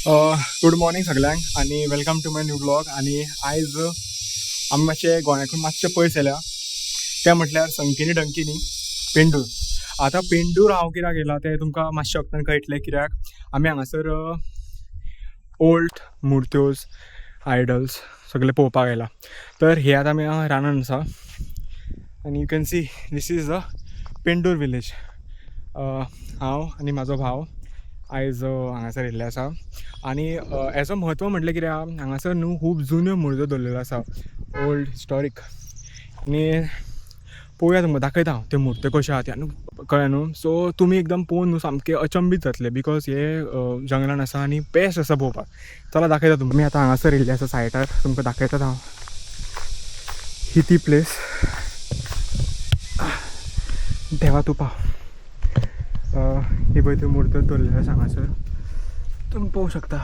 Good morning सगळ्यांक आणि welcome to my new blog. आणि आयज आमी मातशे गोंयाकून मातशे पयस येल्या ते म्हटल्यार संकिनी डंकिनी पेंडूर. आतां पेंडूर हांव कित्याक येयला तें तुमकां मातशे वक्तान कळटलें, कित्याक आमी हांगासर ओल्ड मुर्त्योज आयडल्स सगळे पळोवपाक येयला. तर हे आतां आमी रानान आसा आनी you can see this is the Pendur village. हांव आनी म्हाजो भाव आयज हांगासर येयल्ले आसा. आनी हेजो म्हत्व म्हटलें कित्याक हांगासर न्हू खूब जुन्यो मुर्त्यो दवरलेल्यो आसा, ओल्ड हिस्टॉरीक. आनी पळोवया तुमकां दाखयता हांव त्यो मुर्त्यो कश्यो आहा त्यो कळ्ळें न्हू. सो तुमी एकदम पळोवन न्हू सामके अचंबीत जातले, बिकॉज हे जंगलान आसा आनी बेस्ट आसा पळोवपाक. चला दाखयता तुमकां. आमी आतां हांगासर येयल्ले आसा सायटार, तुमकां दाखयतात हांव. ही ती प्लेस. देवा तूं पाव. ही पळय त्यो मुर्त्यो दवरलेल्यो आसा हांगासर, तुमी पळोवंक शकता.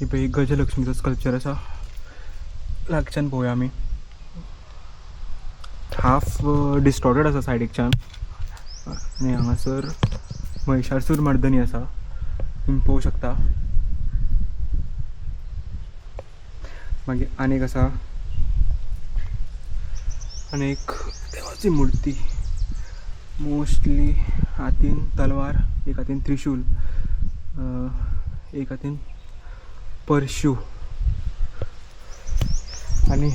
ही पळय गजलक्ष्मीचो स्कल्पचर आसा, लागच्यान पळोवया आमी. हाफ डिस्टॉर्टेड आसा सायडीकच्यान. आनी हांगासर महिशासूर मर्दनी आसा, तुमी पळोवंक शकता. मागीर आनीक आसा, आनीक देवाची मुर्ती. मोस्टली हातीन तलवार, एक हातीन त्रिशूल, एक हातीन परशू. आनी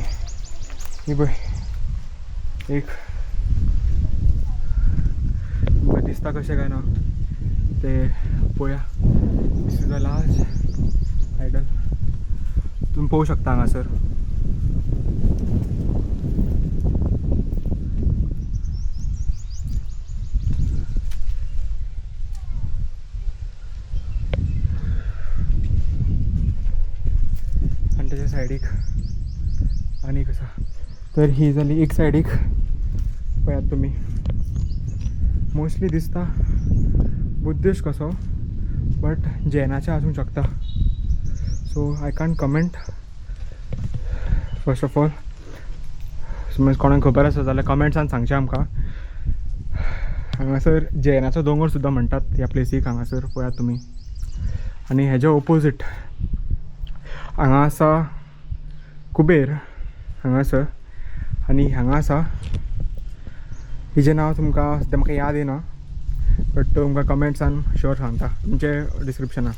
ही पळय एक तुमकां दिसता कशें काय ना ते पळोवया. This is the large idol, तुमी पळोवंक शकता हांगासर. आनी तेच्या सायडीक आनीक आसा. तर ही जाली एक सायडीक, पळयात तुमी. मोस्टली दिसता बुद्धिस्ट कसो, बट जैनाचे आसूंक शकता. So I can't comment. First of all समज कोणाक खबर आसा जाल्यार कमेंट्सान सांगचें आमकां. हांगासर जैनाचो दोंगर सुद्दां म्हणटात ह्या प्लेसीक. हांगासर पळयात तुमी. आनी हेज्या ओपोजीट हांगा आसा कुबेर हांगासर. आनी हांगा आसा, हिजें नांव तुमकां सद्या म्हाका याद येना, बट तुमकां कमेंट्सान श्योर सांगता, तुमचे डिस्क्रिप्शनान.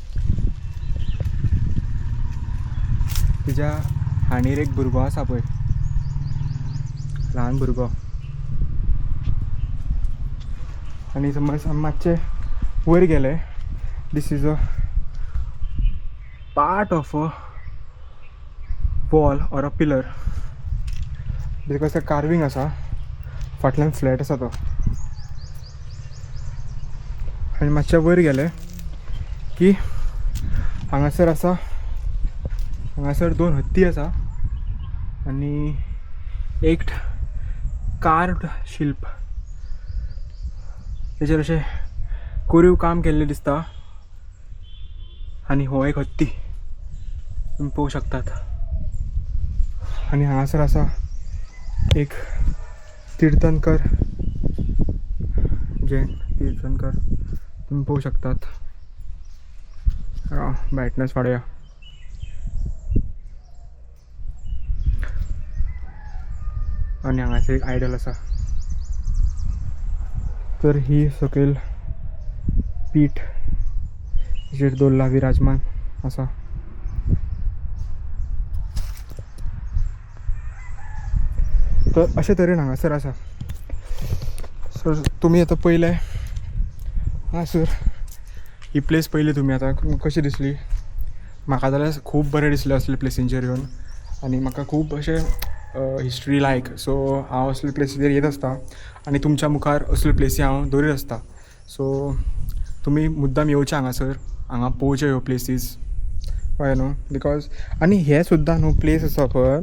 तिच्या हांडीर एक भुरगो आसा पळय, ल्हान भुरगो. आनी समज आमी मातशे वयर गेले, this is a part of a wall or a pillar, because ते कार्विंग आसा. फाटल्यान फ्लॅट आसा तो. आनी मातशे वयर गेले की हांगासर आसा, हांगासर 2 हत्ती आसा आनी एक कार्व्ड शिल्प, तेचेर अशें कोरीव काम केल्लें दिसता. आनी हो एक हत्ती तुमी पळोवंक शकतात. आनी हांगासर आसा एक तीर्थंकर, जैन तीर्थंकर, तुमी पळोवंक शकतात. ब्रायटनेस वाडया. आनी हांगासर एक आयडल आसा. तर ही सकयल पीठ जेर दवरला विराजमान आसा. तर अशे तरेन हांगासर आसा. सर तुमी आतां पयले हांगासर ही प्लेस पयली तुमी आतां कशी दिसली? म्हाका जाल्यार खूब बरें दिसलें असले प्लेसींचेर येवन. आनी म्हाका खूब अशें हिस्ट्री लायक. सो हांव असले प्लेसीचेर येत आसता आनी तुमच्या मुखार असल्यो प्लेसी हांव दवरीत आसता. सो तुमी मुद्दाम येवचे हांगासर, हांगा पळोवच्यो ह्यो प्लेसीस, कळ्ळें न्हू. बिकॉज आनी हे सुद्दां न्हू प्लेस आसा पळय,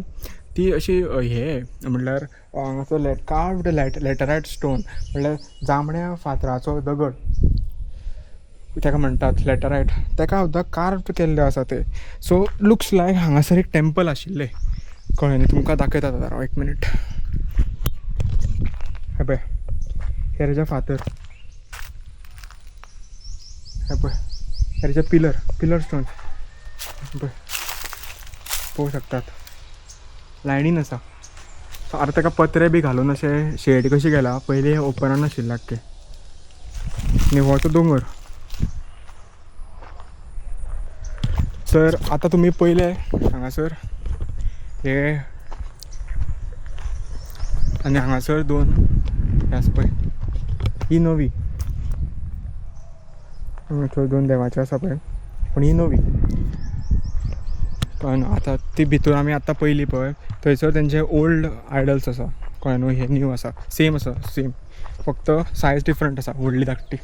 ती अशी हे म्हटल्यार हांगासर कार्व्ड लॅटरायट स्टोन, म्हटल्यार जांबड्या फातराचो दगड ताका म्हणटात लॅटरायट, ताका सुद्दां कार्व्ड केल्ले आसा ते. सो लुक्स लायक हांगासर एक टेंपल आशिल्लें, कळ्ळें न्ही. तुमकां दाखयता आतां, एक मिनीट. हे पळय, हे तेजे फातर, हे पळय त्याचे पिलर स्टोन पळोवंक शकतात लायनीन आसा. सो आतां ताका पत्रे बी घालून अशें शेड कशी केला, पयलीं ओपन नाशिल्लें आख्खें. आनी हो तो दोंगर. सर आतां तुमी पयले हांगासर हे आनी हांगासर दोन हे आसा पळय, ही नवी. थंय दोन देवाचे आसा पळय, पूण ही नवी. पण आतां ती भितर आमी आतां पयली पळय, थंयसर तेंचे ओल्ड आयडल्स आसा. कळ्ळें न्हू, हे न्यू आसा, सेम आसा सेम, फक्त सायज डिफरंट आसा, व्हडली धाकटी.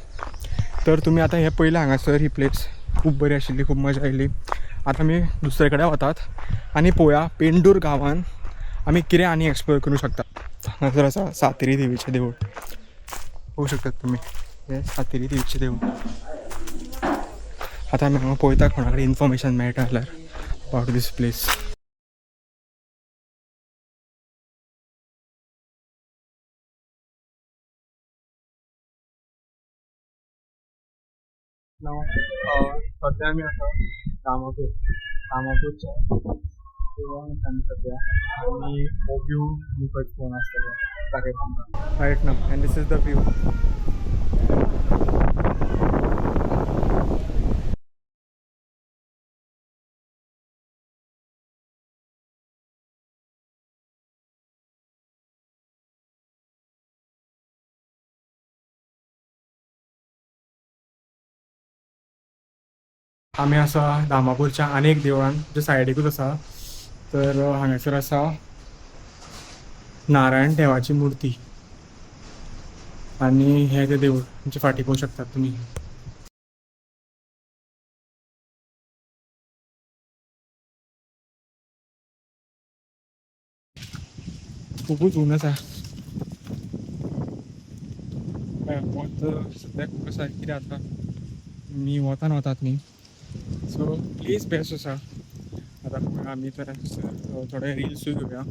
तर तुमी आतां हे पयलें हांगासर ही प्लेस खूब बरी आशिल्ली, खूब मजा आयली. आतां आमी दुसरे कडेन वतात आनी पळोवया पेंडूर गांवांत आमी कितें आनी एक्सप्लोर करूं शकतात. हांगासर आसा सातेरी देवीचें देवूळ, पळोवंक शकतात तुमी, हे सातेरी देवीचें देवूळ. आतां आमी हांगा पळयता कोणा कडेन इन्फॉर्मेशन मेळटा जाल्यार अबावट दीस प्लेस. सद्या आमी आसा कामापूरच्या देवळान आमी सद्या, आनी हो व्यू आमी खंयच पळोवंक नासतले दाखयता आमकां रायट नाव. And this is the view. आमी आसा दामापूरच्या आनी एक देवळान जे सायडीकूच आसा. तर हांगासर आसा नारायण देवाची मुर्ती आनी हे तें देवूळ तुमचे फाटी पळोवंक शकतात तुमी. खूबच ऊन आसा, वत सद्या खूब आसा. कितें जाता मी वतात न्ही, सो प्लेस बेस्ट आसा. आतां आमी तर थोडे रिल्सूय घेवया.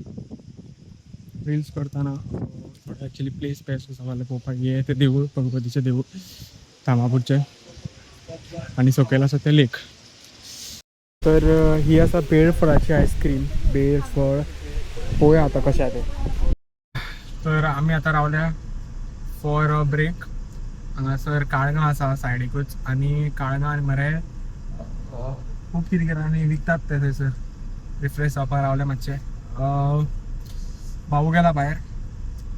रिल्स करतना थोडे एक्चुली प्लेस बेस्ट आसा जाल्यार पळोवपाक. हे तें देवूळ, गणपतीचें देवूळ दामापूरचें, आनी सकयल आसा तें लेक. तर ही आसा बेळफळाची आयस्क्रीम, बेळफळ. पळोवया आतां कशें तें. तर आमी आतां रावल्या फॉर अ ब्रेक. हांगासर काळगां आसा सायडीकूच, आनी काळगां मरे खूब कितें कितें आनी विकतात ते थंयसर. रिफ्रेश जावपाक रावले मातशे. भाऊ गेला भायर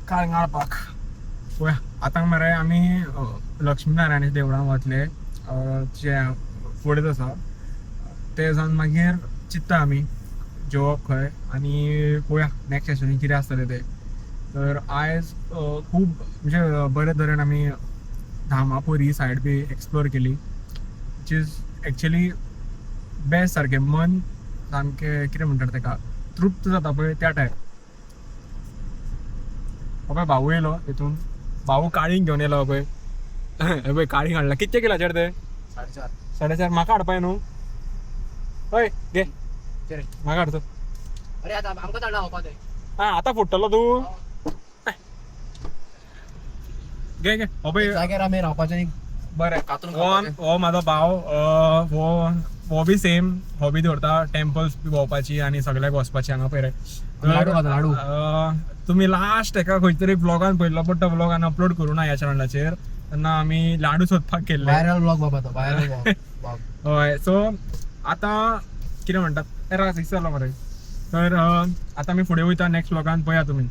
काळगां हाडपाक. पळोवया आतां मरे आमी लक्ष्मी नारायणाच्या देवळान वतले, जे फुडेंच आसा. ते जावन मागीर चिंत्ता आमी जेवप खंय, आनी पळोवया नॅक्स्ट सेशनी कितें आसतलें तें. तर आयज खूब म्हणजे बरे तरेन आमी धामापूर ही सायड बी एक्सप्लोर केली, विच इज एक्चुली बेस्ट. सारकें मन सामकें कितें म्हणटात तेका, तृप्त जाता पळय त्या टायप. हो पळय भाऊ येयलो हितून, भाऊ काळींग घेवन येयलो पळय. हे पळय काळींग हाडला. कितके किलाचेर ते? 4.5. 4.5 म्हाका हाडपाय न्हू. हय घे म्हाका हाडतो. अरे आता आमकां धाडला होपा ते. हां आतां फुट्टलो तूं. घे घे हो पळय जाग्यार आमी रावपाचें न्ही. बरें. कातरून हो म्हाजो भाव, हो बी सेम हॉबी दवरता टेम्पल्स बी भोंवपाची आनी सगळ्याक वचपाची हांगा पळय रे. लाडू खाता लाडू. तुमी लास्ट एका खंय तरी ब्लॉगान पळयल्लो, बट तो ब्लॉग हांवें अपलोड करूं ना ह्या चॅनलाचेर. तेन्ना आमी लाडू सोदपाक गेल्ले. व्हायरल ब्लॉग बाबा तो, व्हायरल ब्लॉग. हय. सो आतां कितें म्हणटात रास जालो मरे. तर आतां आमी फुडें वयता नॅक्स्ट ब्लॉगान. पळया तुमी.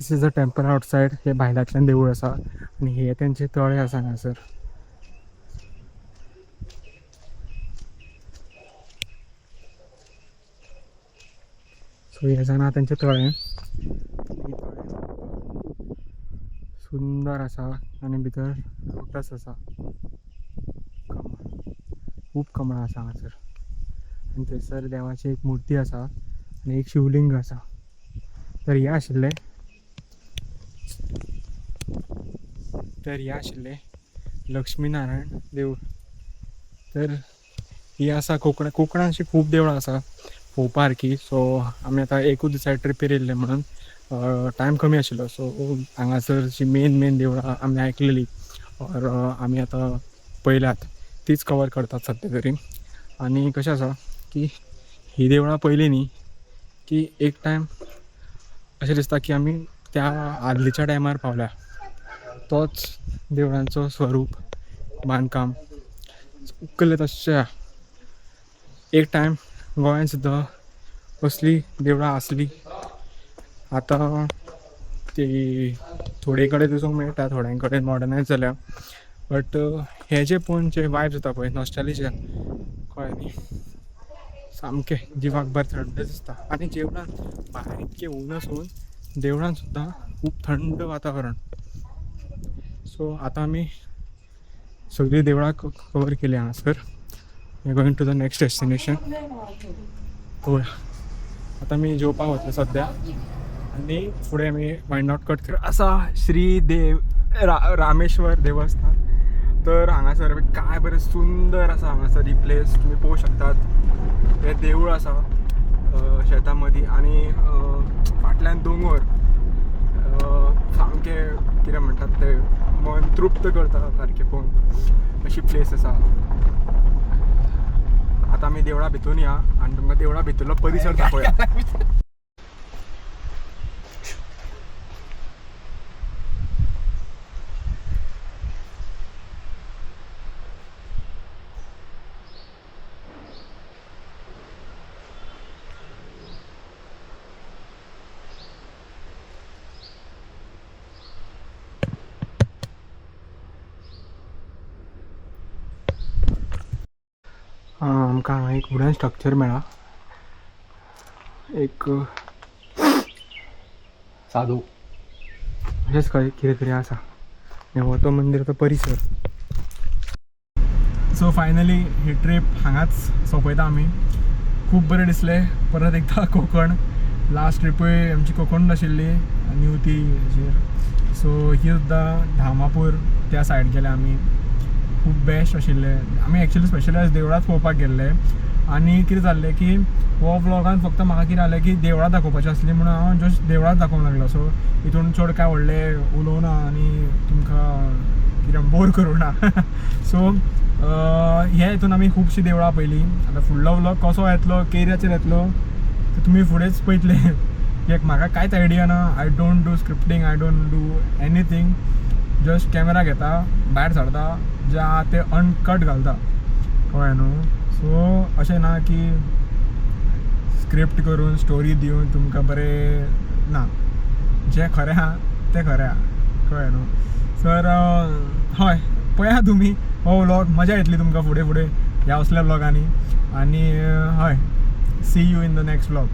दिस इज अ टेम्पल आउटसायड. हे भायल्यातल्यान देवूळ आसा आनी हे तेंचे तळे आसा हांगासर. सो हे जाणा तेंचे तळे. सुंदर आसा आनी भितर लोटस आसा. खूब कमळां आसा हांगासर आनी थंयसर देवाची एक मुर्ती आसा आनी एक शिवलिंग आसा. तर हे आशिल्ले लक्ष्मी नारायण देवूळ. तर ही आसा कोकणांत अशी खूब देवळां आसा पळोवपा सारकी. सो आमी आतां एकूच दिसा ट्रिपीर येयल्ले म्हणून टायम कमी आशिल्लो. सो हांगासरची मेन देवळां आमी आयकलेली और आमी आतां पळयल्यात तीच कवर करतात सद्या तरी. आनी कशें आसा की ही देवळां पयलीं न्ही की एक टायम अशें दिसता की आमी त्या आदलीच्या टायमार पावल्या. तोच देवळांचो स्वरूप बांदकाम उखल्लें तशें. एक टायम गोंयांत सुद्दां असली देवळां आसली. आतां ती थोडे कडेन दिसूंक मेळटा, थोड्यां कडेन मॉडर्नायज जाल्या. बट हे जे पळोवन जे वायब जाता पळय नॉस्टॅल्जिया कळ्ळें न्ही, सामकें जिवाक बरें थंड दिसता. आनी देवळांत भायर इतकें ऊन आसून देवळांत सुद्दां खूब थंड वातावरण. सो आतां आमी सगळीं देवळां कवर केली हांगासर. We are going to the next destination. पळोवया आतां आमी जेवपाक वतले सद्या आनी फुडें आमी मायंड आउट कट कर. आसा श्री रामेश्वर देवस्थान. तर हांगासर काय बरें सुंदर आसा हांगासर ही प्लेस. तुमी पळोवंक शकतात हें देवूळ आसा शेतां मदीं आनी फाटल्यान दोंगर. सामकें कितें म्हणटात ते मन तृप्त करता सारकें पळोवन अशी प्लेस आसा. आतां आमी देवळा भितून या आनी तुमकां देवळा भितरलो परिसर दाखोवया. आमकां हांगा एक वुडन स्ट्रक्चर मेळ्ळा. एक साधू अशेंच खंय कितें तरी आसा. हो तो मंदिराचो परिसर. सो फायनली ही ट्रीप हांगाच सोंपयता आमी. खूब बरें दिसलें. परत एकदां कोकण. लास्ट ट्रिपूय आमची कोकण आशिल्ली न्यू ती हेचेर. सो ही सुद्दां धामापूर त्या सायड गेले आमी. खूब बेस्ट आशिल्लें. आमी एक्चुली स्पेशली आज देवळाच पळोवपाक गेल्ले आनी कितें जाल्लें की हो व्लॉगान फक्त म्हाका कितें जालें की देवळां दाखोवपाची आसली म्हणून हांव जस्ट देवळाच दाखोवंक लागलो. सो हितून चड काय व्हडलें उलोवना आनी तुमकां कितें बोर करूं ना. सो हे हितून आमी खुबशीं देवळां पयलीं. आतां फुडलो व्लॉग कसो येतलो केरियाचेर येतलो ते तुमी फुडेंच पळयतले. कित्याक म्हाका कांयच आयडिया ना. I don't do scripting, I don't do anything. Just camera घेता, भायर सरता, जे आहा ते अनकट घालता. कळ्ळें न्हू. सो अशें ना की स्क्रिप्ट करून स्टोरी दिवन तुमकां बरें ना. जें खरें आहा तें खरें आहा. कळ्ळें न्हू. सर हय पळया तुमी हो व्लॉग. मजा येतली तुमकां फुडें ह्या असल्या व्लॉगांनी. आनी हय see you in the next vlog.